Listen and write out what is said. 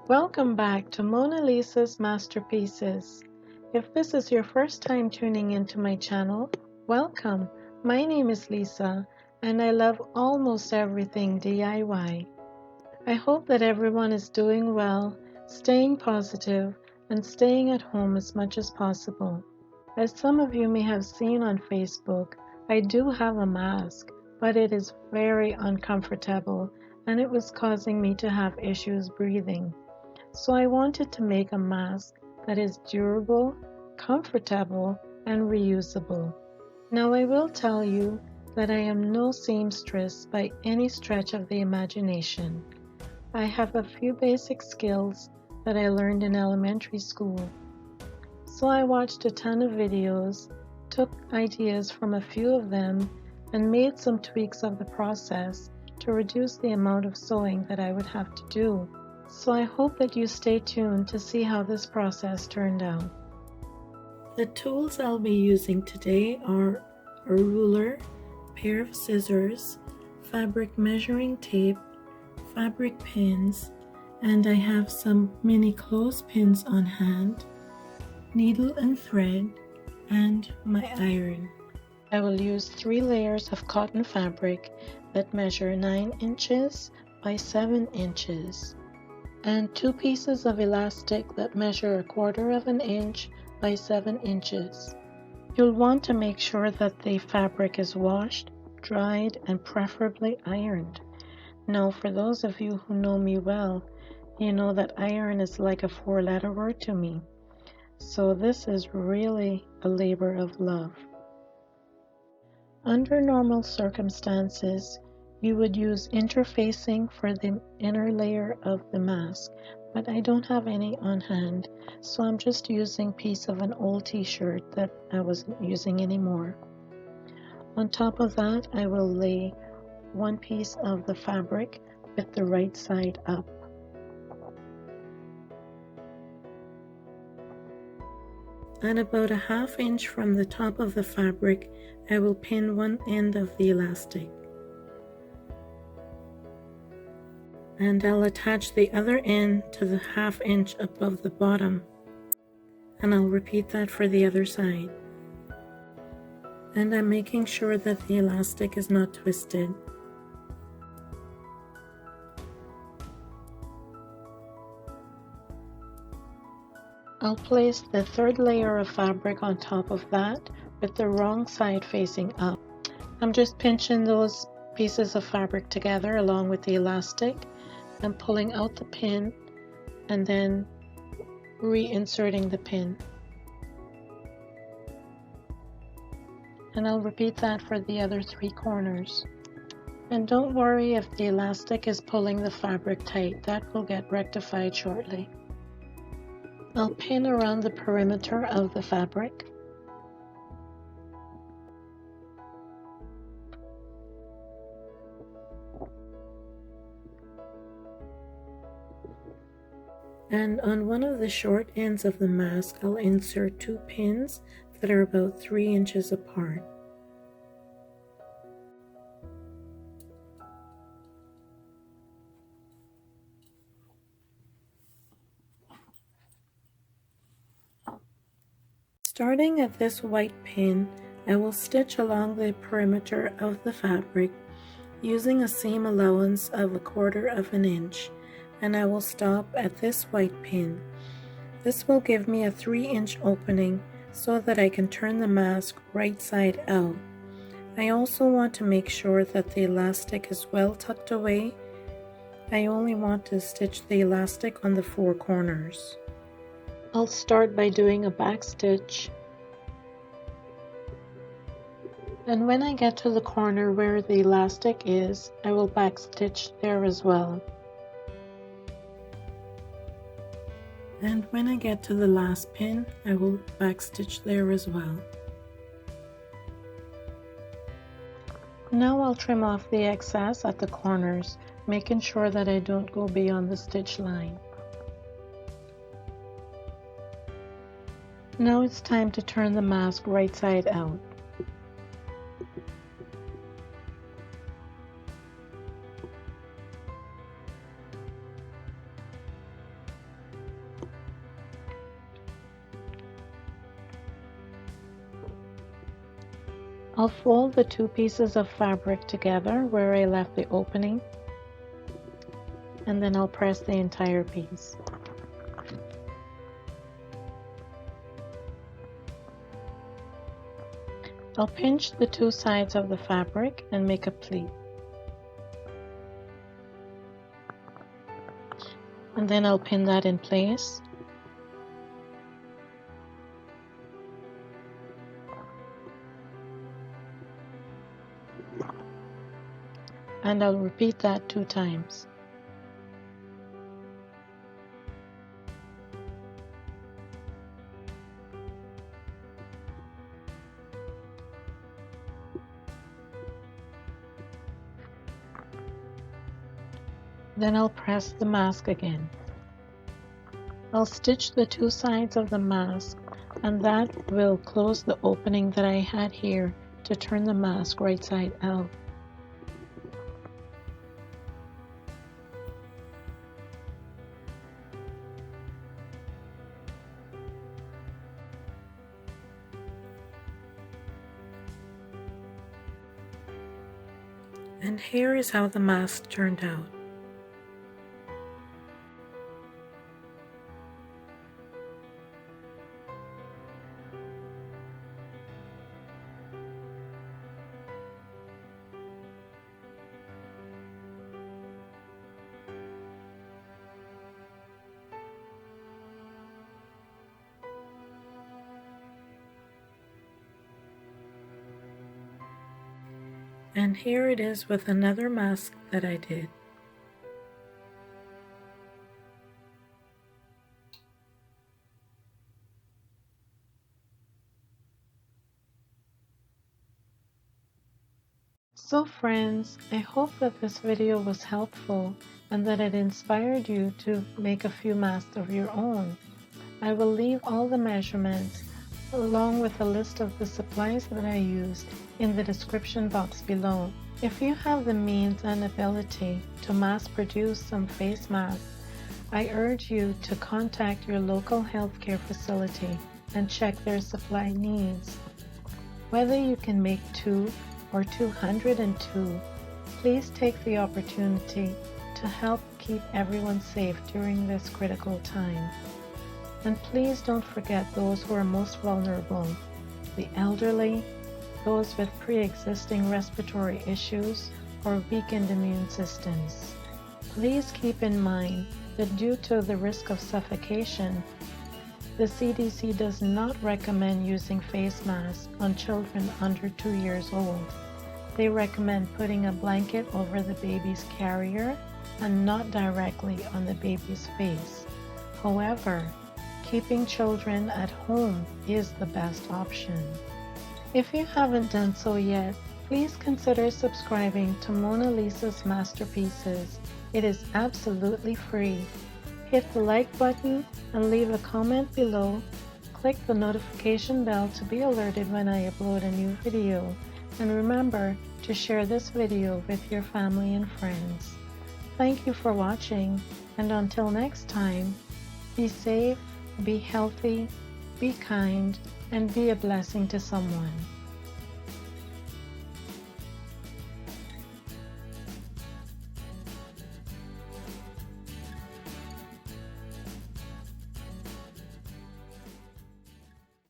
Welcome back to Mona Lisa's Masterpieces. If this is your first time tuning into my channel, welcome. My name is Lisa and I love almost everything DIY. I hope that everyone is doing well, staying positive, and staying at home as much as possible. As some of you may have seen on Facebook, I do have a mask, but it is very uncomfortable and it was causing me to have issues breathing. So I wanted to make a mask that is durable, comfortable, and reusable. Now I will tell you that I am no seamstress by any stretch of the imagination. I have a few basic skills that I learned in elementary school. So I watched a ton of videos, took ideas from a few of them, and made some tweaks of the process to reduce the amount of sewing that I would have to do. So I hope that you stay tuned to see how this process turned out. The tools I'll be using today are a ruler, pair of scissors, fabric measuring tape, fabric pins, and I have some mini clothespins on hand, needle and thread, and my iron. I will use 3 layers of cotton fabric that measure 9 inches by 7 inches. And 2 pieces of elastic that measure 1/4 of an inch by 7 inches. You'll want to make sure that the fabric is washed, dried, and preferably ironed. Now, for those of you who know me well, you know that iron is like a 4-letter word to me. So this is really a labor of love. Under normal circumstances, you would use interfacing for the inner layer of the mask, but I don't have any on hand, so I'm just using a piece of an old t-shirt that I wasn't using anymore. On top of that, I will lay 1 piece of the fabric with the right side up. And about 1/2 inch from the top of the fabric, I will pin one end of the elastic. And I'll attach the other end to the 1/2 inch above the bottom, and I'll repeat that for the other side. And I'm making sure that the elastic is not twisted. I'll place the 3rd layer of fabric on top of that with the wrong side facing up. I'm just pinching those pieces of fabric together along with the elastic and pulling out the pin and then reinserting the pin. And I'll repeat that for the other 3 corners. And don't worry if the elastic is pulling the fabric tight, that will get rectified shortly. I'll pin around the perimeter of the fabric. And on one of the short ends of the mask, I'll insert 2 pins that are about 3 inches apart. Starting at this white pin, I will stitch along the perimeter of the fabric using a seam allowance of 1/4 of an inch, and I will stop at this white pin. This will give me a 3-inch opening so that I can turn the mask right side out. I also want to make sure that the elastic is well tucked away. I only want to stitch the elastic on the 4 corners. I'll start by doing a back stitch, and when I get to the corner where the elastic is, I will back stitch there as well. And when I get to the last pin, I will back stitch there as well. Now I'll trim off the excess at the corners, making sure that I don't go beyond the stitch line. Now it's time to turn the mask right side out. I'll fold the two pieces of fabric together where I left the opening, and then I'll press the entire piece. I'll pinch the two sides of the fabric and make a pleat. And then I'll pin that in place. And I'll repeat that 2 times. Then I'll press the mask again. I'll stitch the 2 sides of the mask, and that will close the opening that I had here to turn the mask right side out. And here is how the mask turned out. And here it is with another mask that I did. So friends, I hope that this video was helpful and that it inspired you to make a few masks of your own. I will leave all the measurements along with a list of the supplies that I used in the description box below. If you have the means and ability to mass produce some face masks, I urge you to contact your local healthcare facility and check their supply needs. Whether you can make 2 or 202, please take the opportunity to help keep everyone safe during this critical time. And please don't forget those who are most vulnerable, the elderly, those with pre-existing respiratory issues, or weakened immune systems. Please keep in mind that due to the risk of suffocation, the CDC does not recommend using face masks on children under 2 years old. They recommend putting a blanket over the baby's carrier and not directly on the baby's face. However, keeping children at home is the best option. If you haven't done so yet, please consider subscribing to Mona Lisa's Masterpieces. It is absolutely free. Hit the like button and leave a comment below. Click the notification bell to be alerted when I upload a new video. And remember to share this video with your family and friends. Thank you for watching, and until next time, be safe, be healthy, be kind, and be a blessing to someone.